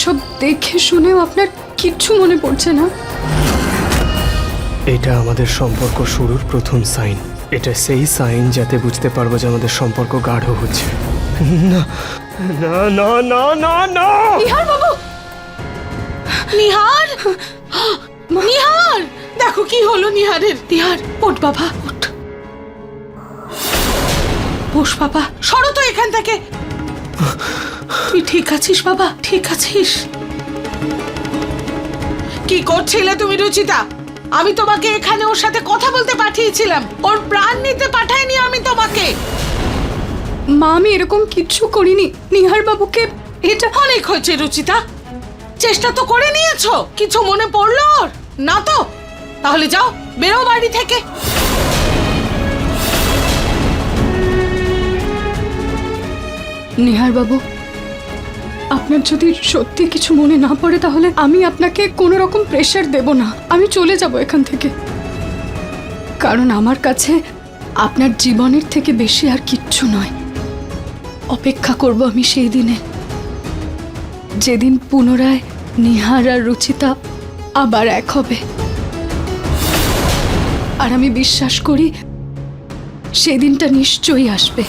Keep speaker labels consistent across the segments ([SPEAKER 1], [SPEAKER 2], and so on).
[SPEAKER 1] এসব দেখে শুনেও আপনার কিচ্ছু মনে পড়ছে না?
[SPEAKER 2] এটা আমাদের সম্পর্ক শুরুর প্রথম সাইন। এটা সেই সাইন যাতে বুঝতে পারবো যে আমাদের সম্পর্ক গাঢ় হচ্ছে। না না না না না না
[SPEAKER 1] নিহার বাবু!
[SPEAKER 3] নিহার, নিহার, দেখো কি হলো নিহারের। নিহার, ওঠ বাবা, ওঠ। বস বাবা, সরো তো এখান থেকে। তুই ঠিক আছিস বাবা? ঠিক আছিস? কি করছিলে তুমি রুচিতা? আমি তোমাকে এখানে ওর সাথে কথা বলতে পাঠিয়েছিলাম, ওর প্রাণ নিতে পাঠাইনি আমি তোমাকে।
[SPEAKER 1] মা, আমি এরকম কিচ্ছু করিনি। নিহার বাবুকে এটা
[SPEAKER 3] অনেক হয়েছে রুচিতা, চেষ্টা তো করে নিয়েছো, কিছু মনে পড়লো ওর? না তো? তাহলে যাও, বেরো বাড়ি থেকে।
[SPEAKER 1] নিহার বাবু, আপনার যদি সত্যি কিছু মনে না পড়ে তাহলে আমি আপনাকে কোনো রকম প্রেশার দেব না। আমি চলে যাব এখান থেকে, কারণ আমার কাছে আপনার জীবনের থেকে বেশি আর কিচ্ছু নয়। অপেক্ষা করব আমি সেই দিনে, যেদিন পুনরায় নিহার আর রুচিতা আবার এক হবে। আর আমি বিশ্বাস করি সেদিনটা নিশ্চয়ই আসবে।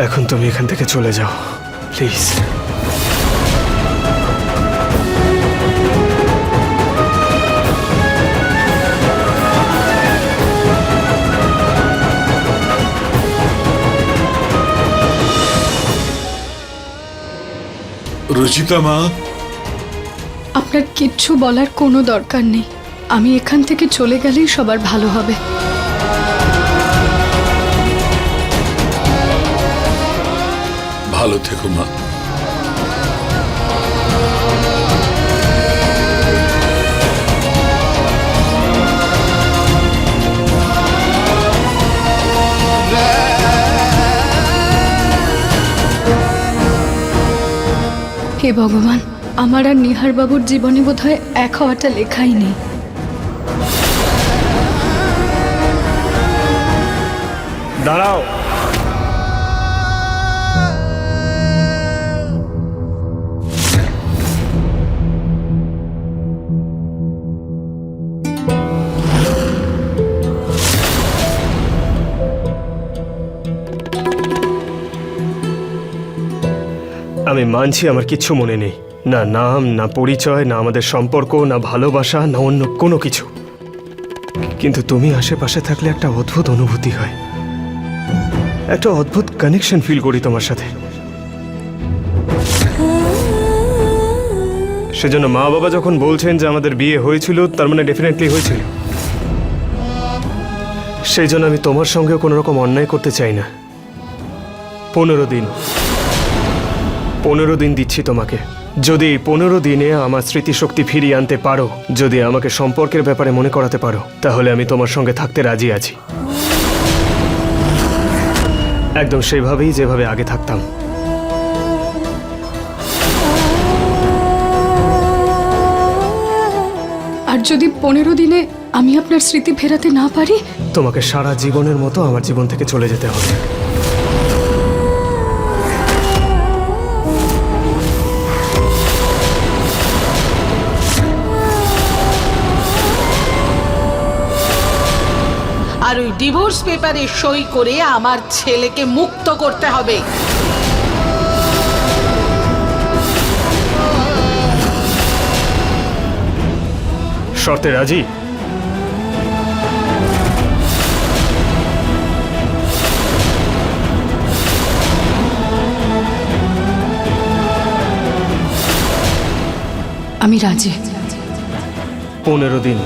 [SPEAKER 2] এখন তুমি এখান থেকে চলে যাও প্লিজ।
[SPEAKER 4] রুচিতা মা,
[SPEAKER 1] আপনার কিচ্ছু বলার কোনো দরকার নেই। আমি এখান থেকে চলে গেলেই সবার ভালো হবে।
[SPEAKER 4] ভালো থেকো মা।
[SPEAKER 1] হে ভগবান, আমার আর নিহার বাবুর জীবনে বোধহয় এক হওয়াটা লেখাই নেই।
[SPEAKER 2] দাঁড়াও। আমি মানছি আমার কিচ্ছু মনে নেই, না নাম, না পরিচয়, না আমাদের সম্পর্ক, না ভালোবাসা, না অন্য কোনো কিছু। কিন্তু তুমি আশেপাশে থাকলে একটা অদ্ভুত অনুভূতি হয়, একটা অদ্ভুত কানেকশন ফিল করি তোমার সাথে। সেজন্য মা বাবা যখন বলছেন যে আমাদের বিয়ে হয়েছিল, তার মানে ডেফিনেটলি হয়েছিল। সেই জন্য আমি তোমার সঙ্গেও কোনো রকম অন্যায় করতে চাই না। 15 দিন দিচ্ছি তোমাকে। যদি এই 15 দিনে আমার স্মৃতিশক্তি ফিরিয়ে আনতে পারো, যদি আমাকে সম্পর্কের ব্যাপারে মনে করাতে পারো, তাহলে আমি তোমার সঙ্গে থাকতে রাজি আছি, একদম সেভাবেই যেভাবে আগে থাকতাম।
[SPEAKER 1] আর যদি 15 দিনে আমি আপনার স্মৃতি ফেরাতে না পারি,
[SPEAKER 2] তোমাকে সারা জীবনের মতো আমার জীবন থেকে চলে যেতে হবে।
[SPEAKER 3] আর ওই ডিভোর্স পেপারে সই করে আমার ছেলেকে মুক্ত করতে হবে।
[SPEAKER 2] শর্তে রাজি?
[SPEAKER 1] আমি রাজি।
[SPEAKER 2] 15 দিন।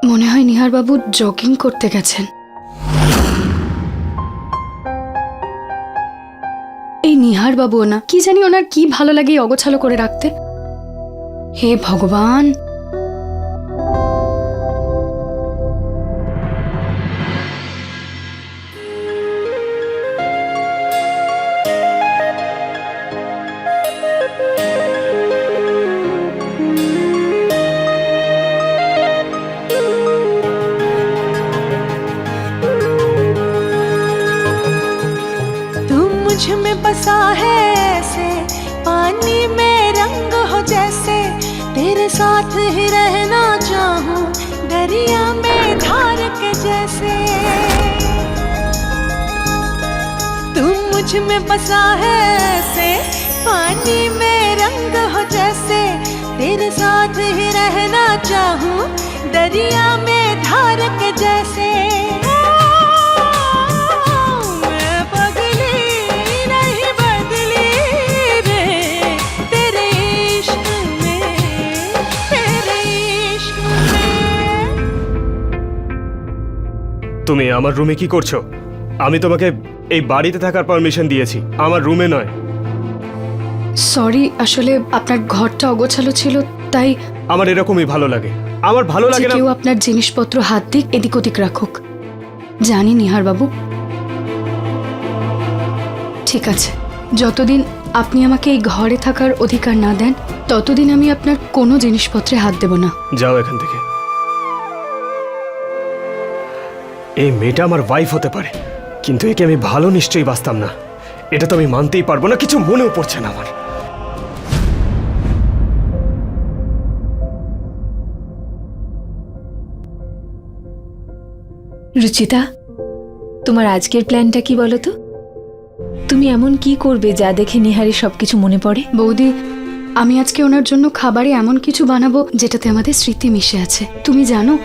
[SPEAKER 1] মনে হয় নিহার বাবু জগিং করতে গেছেন। এই নিহার বাবু না, কি জানি ওনার কি ভালো লাগে অগোছালো করে রাখতে। হে ভগবান,
[SPEAKER 5] साथ ही रहना चाहूं दरिया में धार के जैसे तुम मुझ में बसा है ऐसे पानी में रंग हो जैसे तेरे साथ ही रहना चाहूं दरिया में धार के जैसे मैं पगली नहीं बदली रे तेरे इश्क में तेरे इश्क में।
[SPEAKER 2] তুমি আমার রুমে কি করছো? আমি তোমাকে এই বাড়িতে থাকার পারমিশন দিয়েছি, আমার রুমে নয়।
[SPEAKER 1] সরি, আসলে আপনার ঘরটা অগোছালো ছিল, তাই
[SPEAKER 2] আমার এরকমই ভালো লাগে। আমার ভালো
[SPEAKER 1] যে
[SPEAKER 2] লাগে না।
[SPEAKER 1] কেউ আপনার জিনিসপত্র হাত দিক এদিক ওদিক রাখুক। জানি নিহার বাবু। ঠিক আছে, যতদিন আপনি আমাকে এই ঘরে থাকার অধিকার না দেন ততদিন আমি আপনার কোনো জিনিসপত্রে হাত দেব না।
[SPEAKER 2] যাও এখান থেকে। এই মেয়েটা আমার ওয়াইফ হতে পারে, কিন্তু একে আমি ভালো নিশ্চয়ই বাসতাম না। এটা তো আমি মানতেই পারবো না, কিছু মনেও পড়ছে না আমার।
[SPEAKER 6] রুচিতা, তোমার আজকের প্ল্যানটা কি বলো তো? তুমি এমন কি করবে যা দেখে নিহারের সবকিছু মনে পড়ে?
[SPEAKER 1] বৌদি, আমি আজকে ওনার জন্য খাবারে এমন কিছু বানাবো যেটাতে আমাদের স্মৃতি মিশে আছে। তুমি জানো,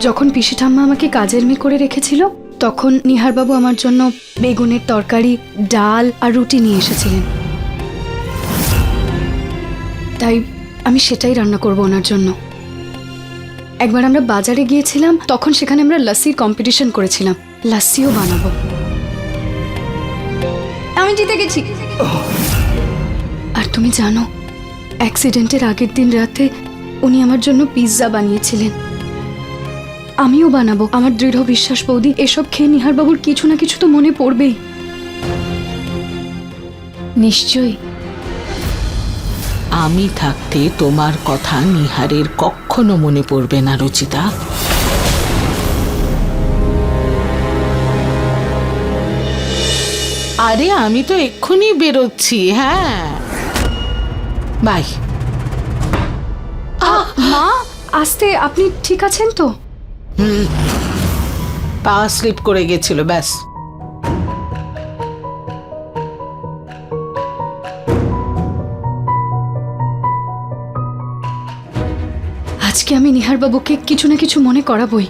[SPEAKER 1] যখন পিসি ঠাম্মা আমাকে কাজের মেয়ে করে রেখেছিল তখন নিহারবাবু আমার জন্য বেগুনের তরকারি, ডাল আর রুটি নিয়ে এসেছিলেন। তাই আমি সেটাই রান্না করব ওনার জন্য। একবার আমরা বাজারে গিয়েছিলাম, তখন সেখানে আমরা লাস্সির কম্পিটিশন করেছিলাম। লাস্সিও বানাবো। আমি জিতে গেছি। আর তুমি জানো, অ্যাক্সিডেন্টের আগের দিন রাতে উনি আমার জন্য পিৎজা বানিয়েছিলেন। আমিও বানাবো। আমার দৃঢ় বিশ্বাস বৌদি, এসব খেয়ে নিহারবাবুর কিছু না কিছু তো মনে পড়বেই।
[SPEAKER 6] নিশ্চয়ই।
[SPEAKER 3] আমি থাকতে তোমার কথা নিহারের কখনো মনে পড়বে না রুচিতা। আরে আমি তো এক্ষুনি বেরোচ্ছি। হ্যাঁ, বাই।
[SPEAKER 1] মা, আস্তে, আপনি ঠিক আছেন তো?
[SPEAKER 3] পা স্লিপ করে গেছিল, ব্যাস।
[SPEAKER 1] আজকে আমি নিহারবাবুকে কিছু না কিছু মনে করাবই।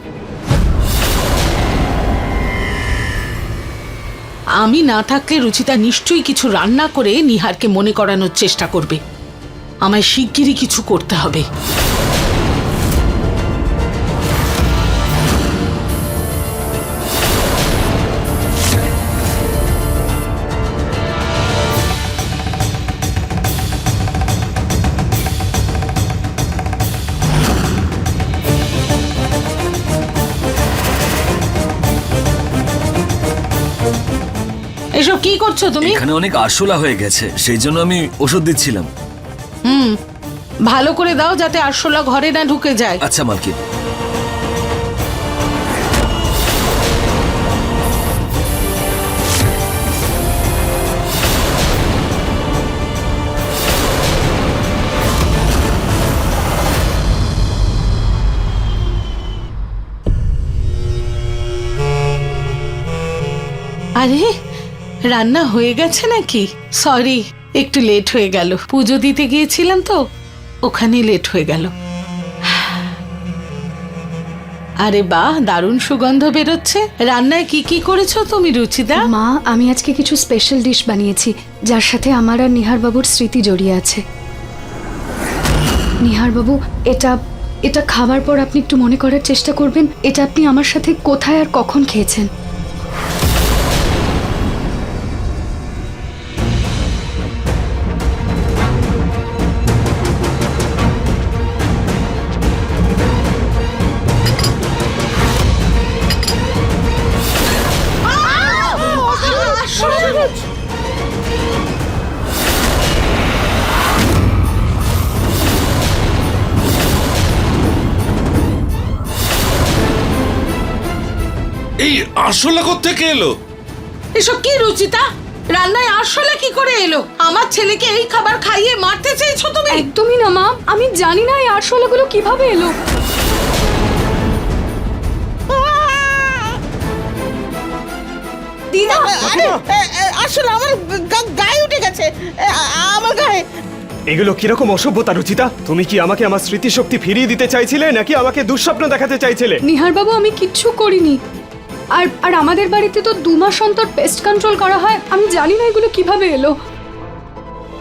[SPEAKER 3] আমি না থাকলে রুচিতা নিশ্চয়ই কিছু রান্না করে নিহারকে মনে করানোর চেষ্টা করবে। আমায় শিগগিরই কিছু করতে হবে। এসব কি করছো তুমি?
[SPEAKER 7] এখানে অনেক আরশোলা হয়ে গেছে, সেই জন্য আমি ওষুধ দিচ্ছিলাম।
[SPEAKER 3] ভালো করে দাও যাতে আরশোলা ঘরে না ঢুকে যায়।
[SPEAKER 7] আচ্ছা মালকিন।
[SPEAKER 3] আরে, রান্না হয়ে গেছে নাকি? সরি, একটু লেট হয়ে গেল। পুজো দিতে গিয়েছিলাম তো, ওখানে লেট হয়ে গেল। আরে বাহ, দারুণ সুগন্ধ বেরোচ্ছে। রান্নায় কি কি করেছো তুমি রুচিতা?
[SPEAKER 1] মা, আমি আজকে কিছু স্পেশাল ডিশ বানিয়েছি যার সাথে আমার আর নিহারবাবুর স্মৃতি জড়িয়ে আছে। নিহারবাবু, এটা খাবার পর আপনি একটু মনে করার চেষ্টা করবেন এটা আপনি আমার সাথে কোথায় আর কখন খেয়েছেন।
[SPEAKER 4] এই আরশোলা কোত্থেকে এলো?
[SPEAKER 3] এসব কি রুচিতা? রান্নায় আরশোলা কি করে এলো? আমার ছেলেকে এই খাবার খাইয়ে মারতে চাইছো তুমি?
[SPEAKER 1] একদমই না মা, আমি জানি না এই আরশোলাগুলো কিভাবে এলো।
[SPEAKER 8] দিদা, আসলে আমার গায়ে উঠে গেছে, আমার গায়ে।
[SPEAKER 2] এগুলো কিরকম অসভ্যতা রুচিতা? তুমি কি আমাকে আমার স্মৃতিশক্তি ফিরিয়ে দিতে চাইছিলে নাকি আমাকে দুঃস্বপ্ন দেখাতে চাইছিলে?
[SPEAKER 1] নিহার বাবু, আমি কিচ্ছু করিনি। আর আর আমাদের বাড়িতে তো 2 মাস অন্তর পেস্ট কন্ট্রোল করা হয়। আমি জানি না এগুলো কিভাবে এলো।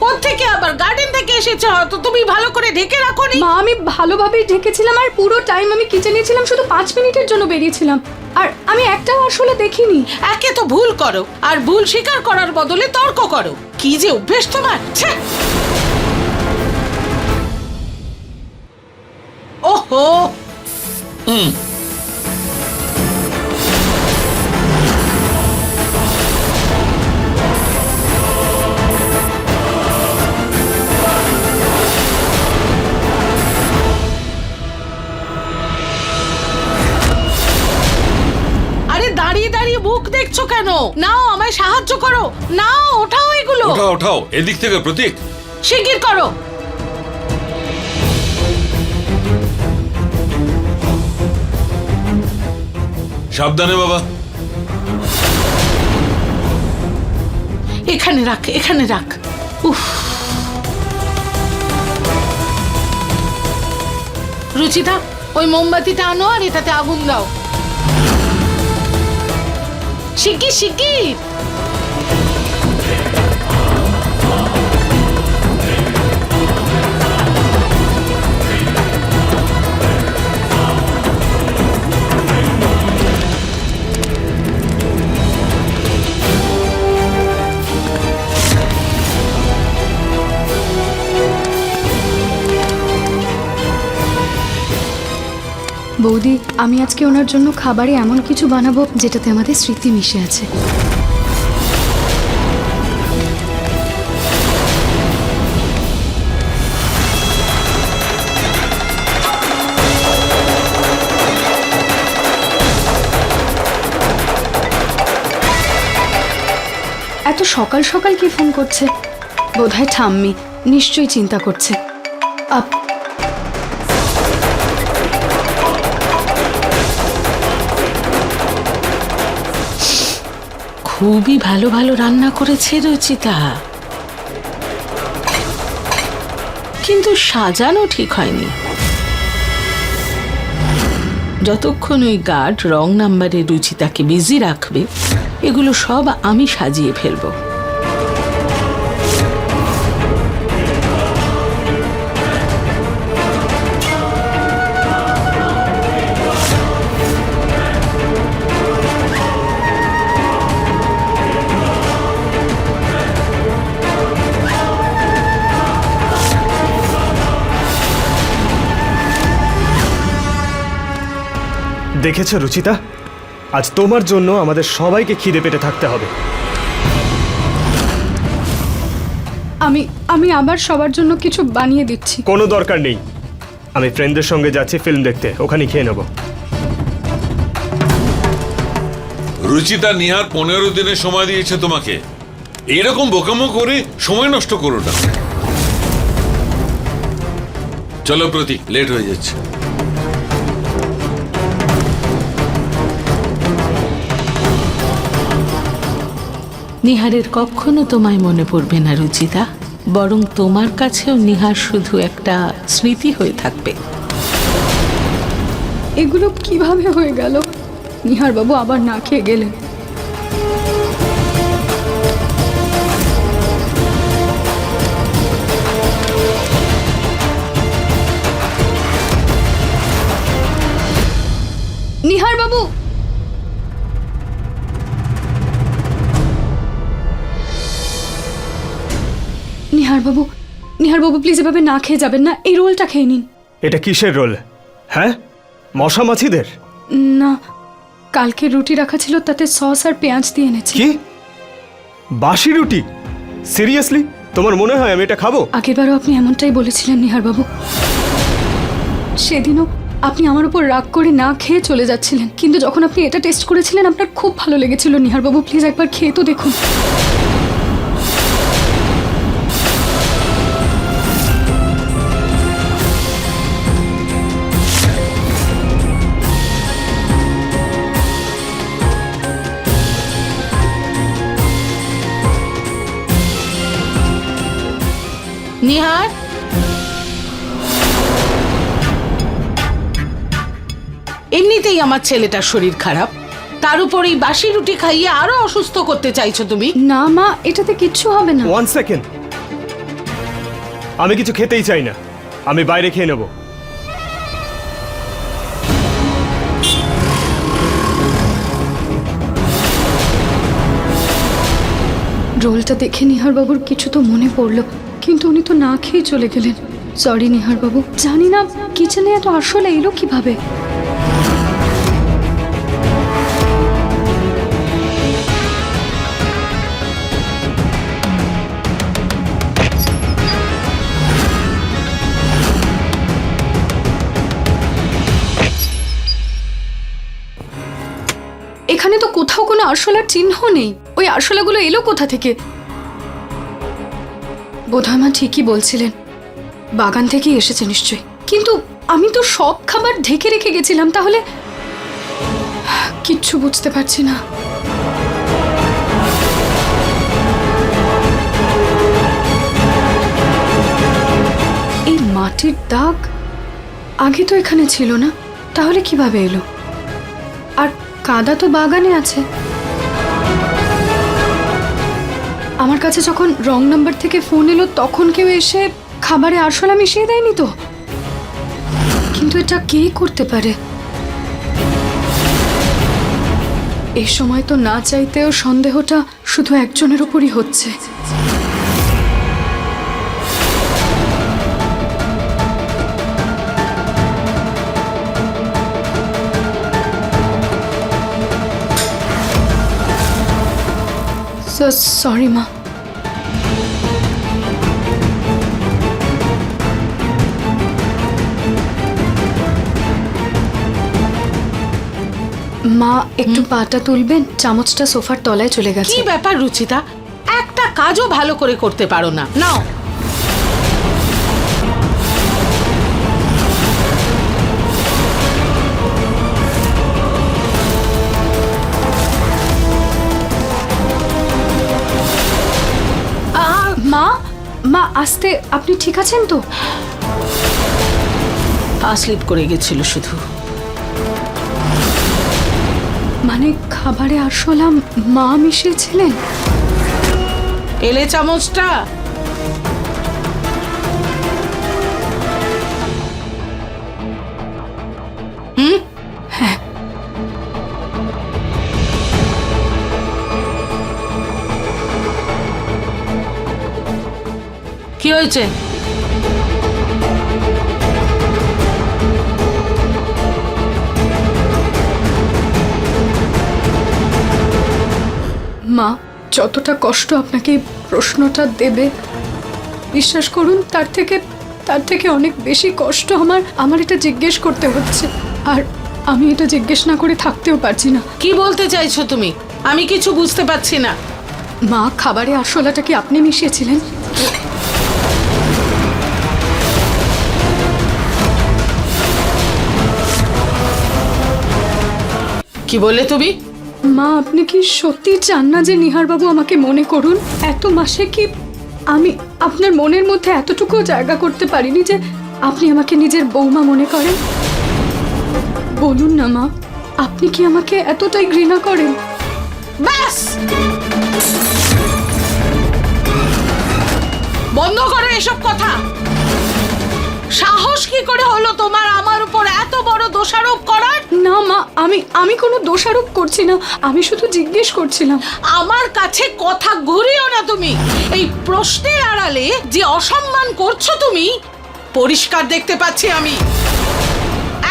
[SPEAKER 3] কোত্থেকে আবার? গার্ডেন থেকে এসেছে হয়তো, তুমি ভালো করে ঢেকে রাখোনি।
[SPEAKER 1] মা, আমি ভালোভাবেই ঢেকেছিলাম আর পুরো টাইম আমি কিচেনে ছিলাম, শুধু 5 মিনিটের জন্য বেরিয়েছিলাম। আর আমি একটাও আরশোলা দেখিনি।
[SPEAKER 3] একে তো ভুল করো আর ভুল স্বীকার করার বদলে তর্ক করো। কি যে অভ্যেস তোমার! ছ্যা! ওহো, আরে দাঁড়িয়ে দাঁড়িয়ে মুখ দেখছো কেন? নাও, আমায় সাহায্য করো। নাও, ওঠাও এগুলো।
[SPEAKER 4] ওঠাও ওঠাও, এদিক থেকে প্রতীক।
[SPEAKER 3] শিগগির করো।
[SPEAKER 4] সাবধানে বাবা।
[SPEAKER 3] এখানে রাখ, এখানে রাখ। উফ, রুচিতা, ওই মোমবাতিটা আনো আর এটাতে আগুন দাও। শিগগির শিগগির।
[SPEAKER 1] বৌদি, আমি আজকে ওনার জন্য খাবারে এমন কিছু বানাবো যেটাতে আমাদের স্মৃতি মিশে আছে। এত সকাল সকাল কি ফোন করছে? বোধহয় ঠাম্মি, নিশ্চয়ই চিন্তা করছে।
[SPEAKER 3] খুবই ভালো ভালো রান্না করেছে রুচিতা, কিন্তু সাজানো ঠিক হয়নি। যতক্ষণ ওই গার্ড রং নাম্বারে রুচিতাকে বিজি রাখবে, এগুলো সব আমি সাজিয়ে ফেলবো।
[SPEAKER 2] দেখেছো রুচিতা, আজ তোমার জন্য আমাদের সবাইকে খিদে পেটে থাকতে হবে।
[SPEAKER 1] আমি আবার সবার জন্য কিছু বানিয়ে দিচ্ছি।
[SPEAKER 2] কোনো দরকার নেই, আমি ফ্রেন্ডদের সঙ্গে যাচ্ছি ফিল্ম দেখতে, ওখানে খেয়ে নেব।
[SPEAKER 4] রুচিতা, নিহার 15 দিনের সময় দিয়েছে তোমাকে। এরকম বোকামো করে সময় নষ্ট করো না। চলো প্রতীক, লেট হয়ে যাচ্ছে।
[SPEAKER 3] নিহারের কখনো তোমায় মনে পড়বে না রুচিতা, বরং তোমার কাছেও নিহার শুধু একটা স্মৃতি হয়ে থাকবে।
[SPEAKER 1] এগুলো কিভাবে হয়ে গেল? নিহার বাবু আবার না খেয়ে গেলেন। নিহার বাবু, নিহার বাবু প্লিজ এভাবে না খেয়ে যাবেন না, এই রোলটা খেয়ে নিন।
[SPEAKER 2] এটা কিসের রোল? হ্যাঁ, মশা মাছিদের?
[SPEAKER 1] না, কালকে রুটি রাখা ছিল, তাতে সস আর পেঁয়াজ দিয়ে এনেছি।
[SPEAKER 2] কি বাসি রুটি? সিরিয়াসলি তোমার মনে হয় আমি এটা খাবো?
[SPEAKER 1] আগেরবারও আপনি এমনটাই বলেছিলেন নিহার বাবু। সেদিনও আপনি আমার উপর রাগ করে না খেয়ে চলে যাচ্ছিলেন, কিন্তু যখন আপনি এটা টেস্ট করেছিলেন আপনার খুব ভালো লেগেছিল। নিহার বাবু প্লিজ একবার খেয়ে তো দেখুন।
[SPEAKER 3] নিহার, এমনিতেই আমার ছেলেটার শরীর খারাপ, তার উপর এই বাসি রুটি খাইয়ে আরো অসুস্থ করতে চাইছো তুমি?
[SPEAKER 1] না মা, এটাতে কিচ্ছু হবে না।
[SPEAKER 2] 1 সেকেন্ড, আমি কিছু খেতেই চাই না, আমি বাইরে খেয়ে নেব।
[SPEAKER 1] রোলটা দেখে নিহার বাবুর কিছু তো মনে পড়লো, কিন্তু উনি তো না খেয়ে চলে গেলেন। সরি নিহার বাবু, জানি না কিচেনে এত আসলে এলো কিভাবে। এখানে তো কোথাও কোনো আরশোলার চিহ্ন নেই। ওই আরশোলাগুলো এলো কোথা থেকে? বোধহয় মা ঠিকই বলছিলেন, বাগান থেকেই এসেছে নিশ্চয়ই। কিন্তু আমি তো সব খাবার ঢেকে রেখে গেছিলাম, তাহলে কিচ্ছু বুঝতে পারছি না। এই মাটির দাগ আগে তো এখানে ছিল না, তাহলে কিভাবে এলো? আর কাদা তো বাগানে আছে। আমার কাছে যখন রং নাম্বার থেকে ফোন এলো তখন কেউ এসে খাবারে আরশোলা মিশিয়ে দেয়নি তো? কিন্তু এটা কে করতে পারে? এই সময় তো না চাইতেও সন্দেহটা শুধু একজনের উপরই হচ্ছে। সরি মা। মা একটু পাটা তুলবেন, চামচটা সোফার তলায় চলে গেছে।
[SPEAKER 3] কি ব্যাপার রুচিতা, একটা কাজও ভালো করে করতে পারো না। নাও,
[SPEAKER 1] মা, মা আস্তে, আপনি ঠিক আছেন তো?
[SPEAKER 3] পা স্লিপ করে গেছিল শুধু।
[SPEAKER 1] মানে খাবারে আরশোলা মা মিশিয়েছিলেন?
[SPEAKER 3] এলে চামচটা।
[SPEAKER 1] হ্যাঁ।
[SPEAKER 3] কি হয়েছে?
[SPEAKER 1] মা, যতটা কষ্ট আপনাকে এই প্রশ্নটা দেবে, বিশ্বাস করুন তার থেকে অনেক বেশি কষ্ট আমার এটা জিজ্ঞেস করতে হচ্ছে। আর আমি এটা জিজ্ঞেস না করে থাকতেও পারছি না।
[SPEAKER 3] কি বলতে চাইছো তুমি? আমি কিছু বুঝতে পারছি না।
[SPEAKER 1] মা, খাবারে আরশোলাটা কি আপনি মিশিয়েছিলেন?
[SPEAKER 3] কি বললে তুমি?
[SPEAKER 1] মা, আপনি কি সত্যি চান না যে নিহার বাবু আমাকে মনে করুন? এত মাসে কি আমি আপনার মনের মধ্যে এতটুকু জায়গা করতে পারিনি যে আপনি আমাকে নিজের বৌমা মনে করেন? বলুন না মা, আপনি কি আমাকে এতটাই ঘৃণা করেন?
[SPEAKER 3] ব্যাস, বন্ধ করো এসব কথা। সাহস কি করে হলো তোমার আমার উপর এত বড় দোষারোপ করার?
[SPEAKER 1] না মা, আমি কোনো দোষারোপ করছি না, আমি শুধু জিজ্ঞেস করছিলাম।
[SPEAKER 3] আমার কাছে কথা ঘুরিও না তুমি। এই প্রশ্নের আড়ালে যে অসম্মান করছো তুমি, পরিষ্কার দেখতে পাচ্ছি আমি।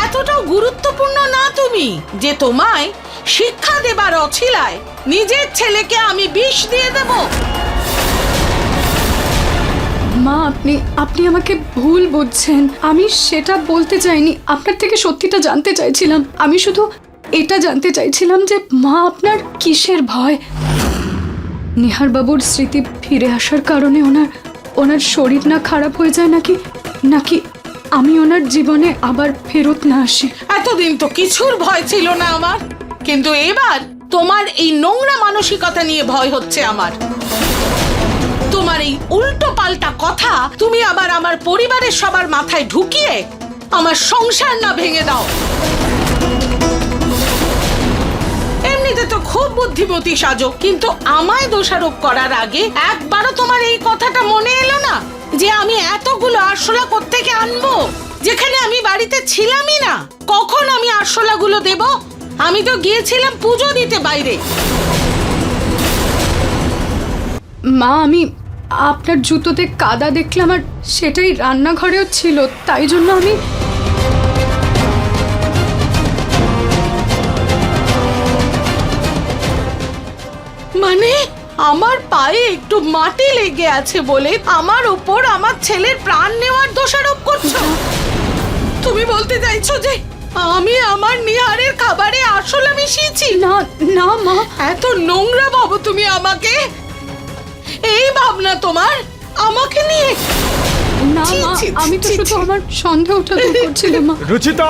[SPEAKER 3] এতটাও গুরুত্বপূর্ণ না তুমি যে তোমায় শিক্ষা দেবার অছিলায় নিজের ছেলেকে আমি বিষ দিয়ে দেব।
[SPEAKER 1] মা, আপনি আমাকে ভুল বুঝছেন। আমি সেটা বলতে চাইনি, আপনার থেকে সত্যিটা জানতে চাইছিলাম। আমি শুধু এটা জানতে চাইছিলাম যে মা আপনার কিসের ভয়? নিহার বাবুর স্মৃতি ফিরে আসার কারণে ওনার শরীর না খারাপ হয়ে যায়, নাকি আমি ওনার জীবনে আবার ফেরত না আসি?
[SPEAKER 3] এতদিন তো কিছুর ভয় ছিল না আমার, কিন্তু এবার তোমার এই নোংরা মানসিকতা নিয়ে ভয় হচ্ছে আমার। তোমার এই উল্টো পাল্টা কথা তুমি আবার আমার পরিবারের সবার মাথায় ঢুকিয়ে আমার সংসার না ভেঙে দাও। এমনিতে তো খুব বুদ্ধিমতী সাজো, কিন্তু আমায় দোষারোপ করার আগে একবারও তোমার এই কথাটা মনে এলো না যে আমি এতগুলো আরশোলা কোত্থেকে আনবো, যেখানে আমি বাড়িতে ছিলামই না? কখন আমি আরশোলাগুলো দেব? আমি তো গিয়েছিলাম পুজো দিতে বাইরে।
[SPEAKER 1] মা, আমি আপনার জুতোতে কাদা দেখলাম, আর সেটাই রান্নাঘরেও ছিল, তাই জন্য আমি
[SPEAKER 3] মানে আমার পায়ে একটু মাটি লেগে আছে বলে আমার উপর আমার ছেলের প্রাণ নেওয়ার দোষারোপ করছো? তুমি বলতে চাইছো যে আমি আমার নিহারের খাবারে আরশোলা মিশিয়েছি?
[SPEAKER 1] না না মা,
[SPEAKER 3] এত নোংরা ভাবো তুমি আমাকে? এই ভাবনা তোমার আমাকে নিয়ে?
[SPEAKER 1] না
[SPEAKER 3] ছি,
[SPEAKER 1] মা,
[SPEAKER 3] ছি,
[SPEAKER 1] আমি তো
[SPEAKER 3] ছি,
[SPEAKER 1] শুধু
[SPEAKER 3] ছি।
[SPEAKER 1] আমার সন্দেহটা দূর করছিলাম মা।
[SPEAKER 2] রুচিতা,